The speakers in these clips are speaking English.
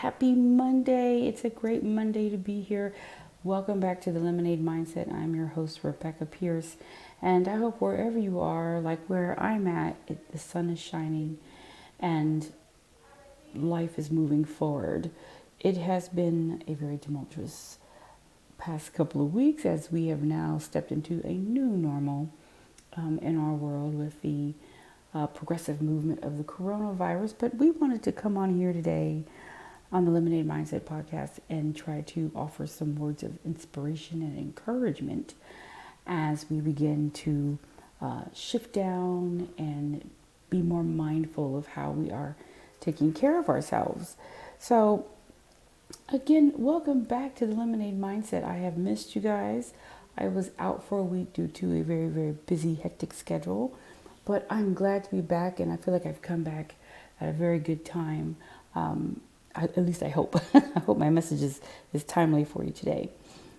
Happy Monday. It's a great Monday to be here. Welcome back to the Lemonade Mindset. I'm your host, Rebecca Pierce. And I hope wherever you are, like where I'm at, the sun is shining and life is moving forward. It has been a very tumultuous past couple of weeks as we have now stepped into a new normal in our world with the progressive movement of the coronavirus. But we wanted to come on here today on the Lemonade Mindset podcast and try to offer some words of inspiration and encouragement as we begin to shift down and be more mindful of how we are taking care of ourselves. So, again, welcome back to the Lemonade Mindset. I have missed you guys. I was out for a week due to a very, very busy, hectic schedule, but I'm glad to be back, and I feel like I've come back at a very good time. At least I hope. I hope my message is timely for you today.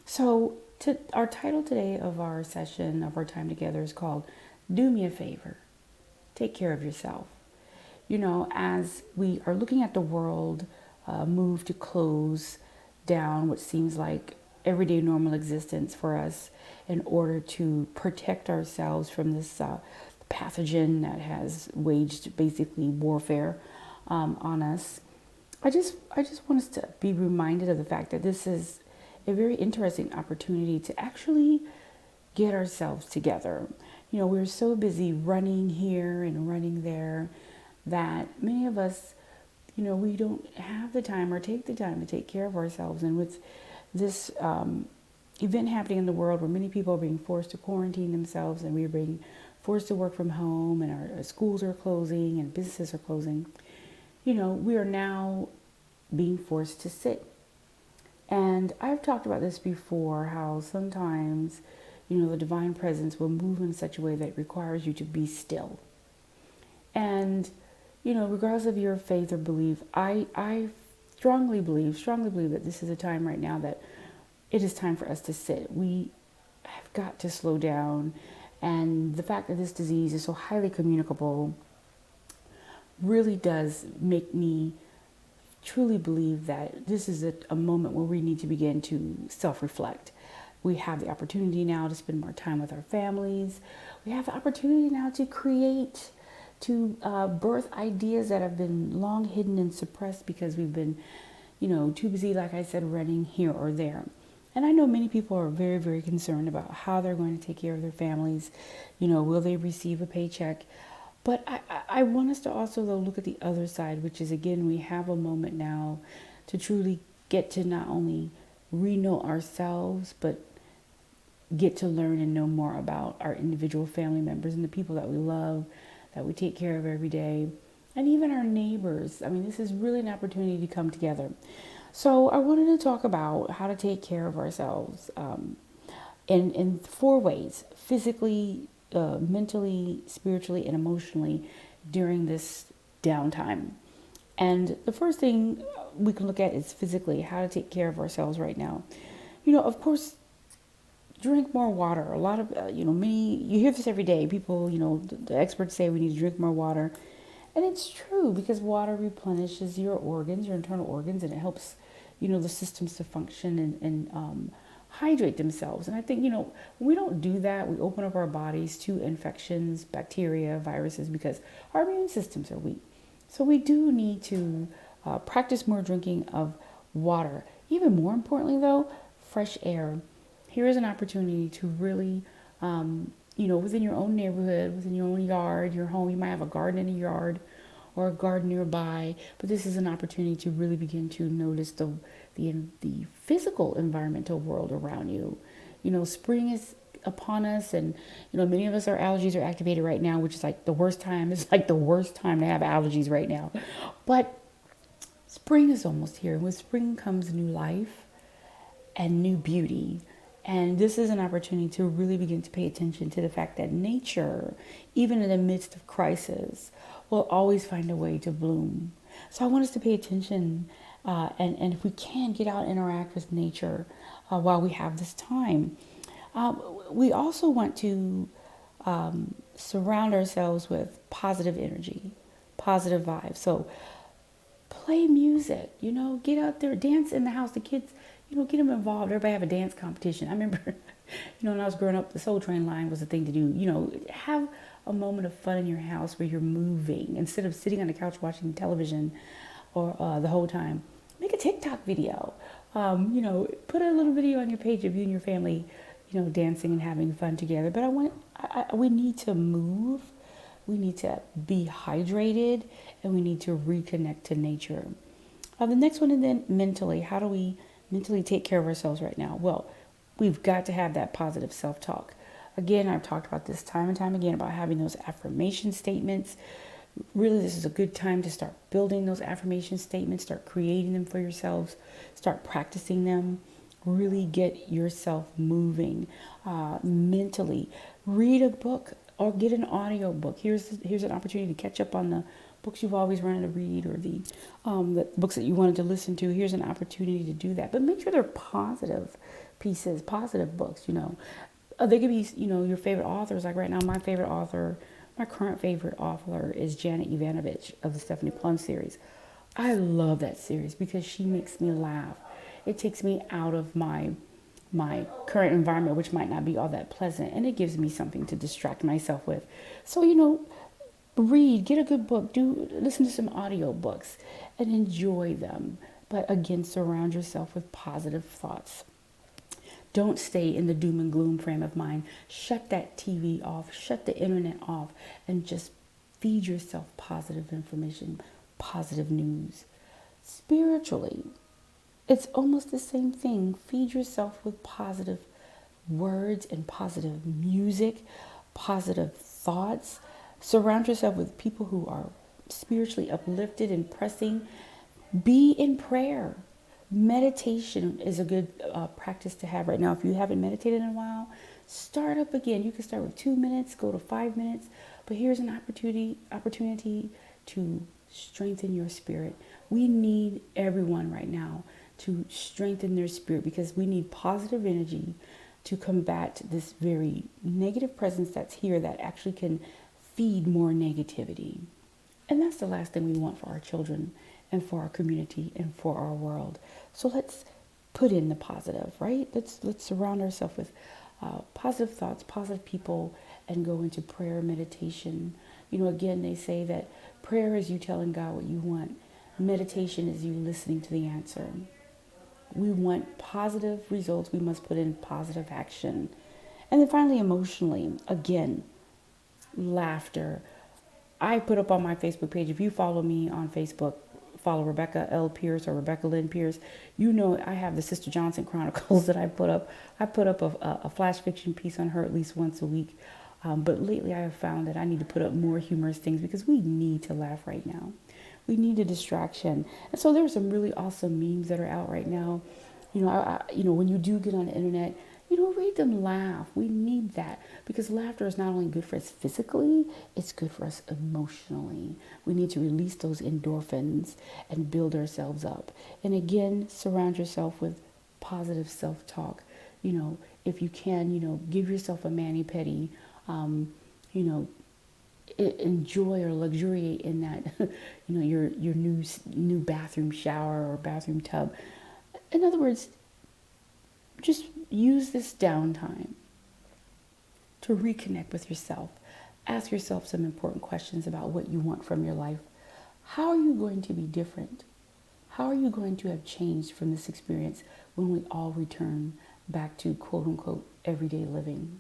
So, our title today of our session, of our time together, is called Do Me a Favor. Take care of yourself. You know, as we are looking at the world move to close down what seems like everyday normal existence for us in order to protect ourselves from this pathogen that has waged basically warfare on us. I just want us to be reminded of the fact that this is a very interesting opportunity to actually get ourselves together. You know, we're so busy running here and running there that many of us, you know, we don't have the time or take the time to take care of ourselves. And with this event happening in the world where many people are being forced to quarantine themselves and we're being forced to work from home and our schools are closing and businesses are closing, you know, we are now being forced to sit. And I've talked about this before, how sometimes, you know, the divine presence will move in such a way that requires you to be still. And, you know, regardless of your faith or belief, I strongly believe that this is a time right now that it is time for us to sit. We have got to slow down. And the fact that this disease is so highly communicable really does make me truly believe that this is a moment where we need to begin to self-reflect. We have the opportunity now to spend more time with our families. We have the opportunity now to create, to birth ideas that have been long hidden and suppressed because we've been, you know, too busy, like I said, running here or there. And I know many people are very, very concerned about how they're going to take care of their families. You know, will they receive a paycheck? But I want us to also, though, look at the other side, which is, again, we have a moment now to truly get to not only re-know ourselves, but get to learn and know more about our individual family members and the people that we love, that we take care of every day, and even our neighbors. I mean, this is really an opportunity to come together. So I wanted to talk about how to take care of ourselves in four ways: physically, mentally, spiritually, and emotionally during this downtime. And the first thing we can look at is physically, how to take care of ourselves right now. You know, of course, drink more water. A lot of, you hear this every day. People, you know, the experts say we need to drink more water. And it's true because water replenishes your organs, your internal organs, and it helps, you know, the systems to function and hydrate themselves. And I think, you know, when we don't do that, we open up our bodies to infections, bacteria, viruses, because our immune systems are weak. So we do need to practice more drinking of water. Even more importantly, though, fresh air. Here is an opportunity to really, within your own neighborhood, within your own yard, your home, you might have a garden in your yard or a garden nearby, but this is an opportunity to really begin to notice the physical environmental world around you. You know, spring is upon us, and you know, many of us, our allergies are activated right now, which is like the worst time. It's like the worst time to have allergies right now. But spring is almost here. With spring comes new life and new beauty. And this is an opportunity to really begin to pay attention to the fact that nature, even in the midst of crisis, will always find a way to bloom. So I want us to pay attention and if we can, get out and interact with nature while we have this time. We also want to surround ourselves with positive energy, positive vibes. So Play music, get out there, dance in the house. The kids, get them involved. Everybody have a dance competition. I remember, when I was growing up, the Soul Train line was the thing to do. Have a moment of fun in your house where you're moving instead of sitting on the couch watching television or the whole time. Make a TikTok video. Put a little video on your page of you and your family, dancing and having fun together. But we need to move. We need to be hydrated, and we need to reconnect to nature. The next one, and then mentally, how do we mentally take care of ourselves right now? Well, we've got to have that positive self-talk. Again, I've talked about this time and time again about having those affirmation statements. Really, this is a good time to start building those affirmation statements, start creating them for yourselves, start practicing them. Really get yourself moving mentally. Read a book or get an audio book. Here's an opportunity to catch up on the books you've always wanted to read, or the books that you wanted to listen to. Here's an opportunity to do that. But make sure they're positive pieces, positive books. They could be, your favorite authors. Like right now, my current favorite author is Janet Evanovich of the Stephanie Plum series. I love that series because she makes me laugh. It takes me out of my current environment, which might not be all that pleasant, and it gives me something to distract myself with. So, read, get a good book, listen to some audio books and enjoy them. But again, surround yourself with positive thoughts. Don't stay in the doom and gloom frame of mind. Shut that TV off, shut the internet off, and just feed yourself positive information, positive news. Spiritually, it's almost the same thing. Feed yourself with positive words and positive music, positive thoughts. Surround yourself with people who are spiritually uplifted and pressing. Be in prayer. Meditation is a good practice to have right now. If you haven't meditated in a while, start up again. You can start with 2 minutes, go to 5 minutes. But here's an opportunity to strengthen your spirit. We need everyone right now to strengthen their spirit, because we need positive energy to combat this very negative presence that's here that actually can feed more negativity. And that's the last thing we want for our children and for our community and for our world. So let's put in the positive, right? Let's surround ourselves with positive thoughts, positive people, and go into prayer, meditation. Again, they say that prayer is you telling God what you want. Meditation is you listening to the answer. We want positive results. We must put in positive action. And then finally, emotionally, again, laughter. I put up on my Facebook page, if you follow me on Facebook, follow Rebecca L. Pierce or Rebecca Lynn Pierce, I have the Sister Johnson Chronicles that I put up. I put up a flash fiction piece on her at least once a week. But lately I have found that I need to put up more humorous things because we need to laugh right now. We need a distraction. And so there's some really awesome memes that are out right now. When you do get on the internet, read them, laugh. We need that because laughter is not only good for us physically, it's good for us emotionally. We need to release those endorphins and build ourselves up. And again, surround yourself with positive self-talk. If you can, give yourself a mani-pedi, enjoy or luxuriate in that, your new bathroom shower or bathroom tub. In other words, just use this downtime to reconnect with yourself. Ask yourself some important questions about what you want from your life. How are you going to be different? How are you going to have changed from this experience when we all return back to quote unquote everyday living?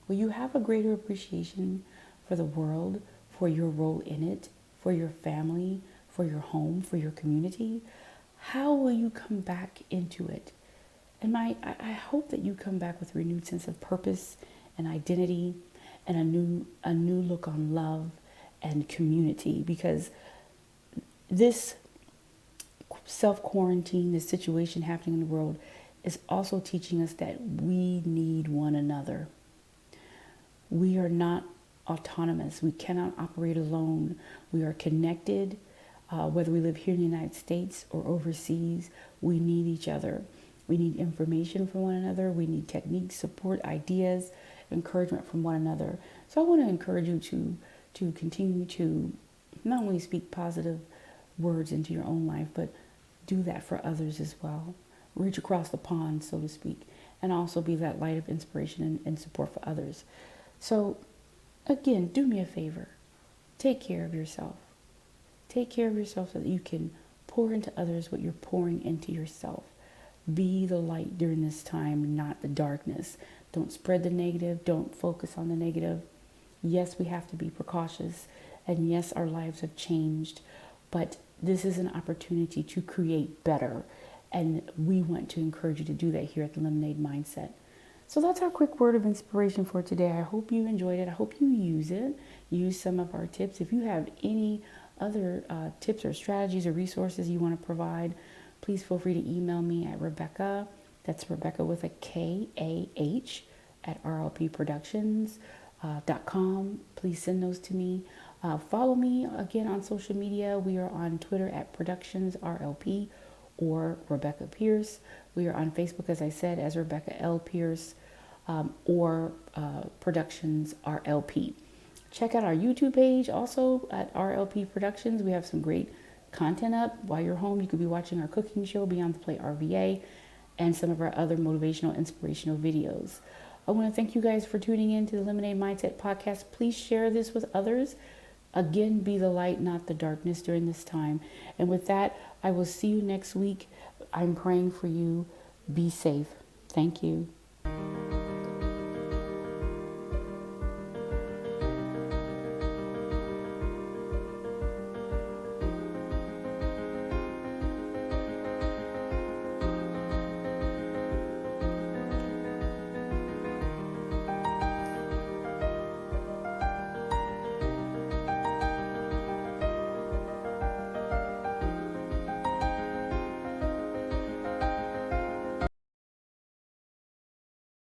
Will you have a greater appreciation for the world, for your role in it, for your family, for your home, for your community? How will you come back into it? And I hope that you come back with a renewed sense of purpose and identity and a new look on love and community, because this self-quarantine, this situation happening in the world is also teaching us that we need one another. We are not autonomous. We cannot operate alone. We are connected. Whether we live here in the United States or overseas, we need each other. We need information from one another. We need techniques, support, ideas, encouragement from one another. So I want to encourage you to continue to not only speak positive words into your own life, but do that for others as well. Reach across the pond, so to speak, and also be that light of inspiration and support for others. So, again, do me a favor. Take care of yourself. Take care of yourself so that you can pour into others what you're pouring into yourself. Be the light during this time, not the darkness. Don't spread the negative. Don't focus on the negative. Yes, we have to be precautious. And yes, our lives have changed. But this is an opportunity to create better. And we want to encourage you to do that here at the Lemonade Mindset. So that's our quick word of inspiration for today. I hope you enjoyed it. I hope you use it. Use some of our tips. If you have any other tips or strategies or resources you want to provide, please feel free to email me at Rebecca. That's Rebecca with a K-A-H at rlpproductions.com. Please send those to me. Follow me again on social media. We are on Twitter at ProductionsRLP or Rebecca Pierce. We are on Facebook, as I said, as Rebecca L. Pierce or Productions RLP. Check out our YouTube page also at RLP Productions. We have some great content up. While you're home, you could be watching our cooking show, Beyond the Plate RVA, and some of our other motivational, inspirational videos. I want to thank you guys for tuning in to the Lemonade Mindset Podcast. Please share this with others. Again, be the light, not the darkness during this time. And with that, I will see you next week. I'm praying for you. Be safe. Thank you.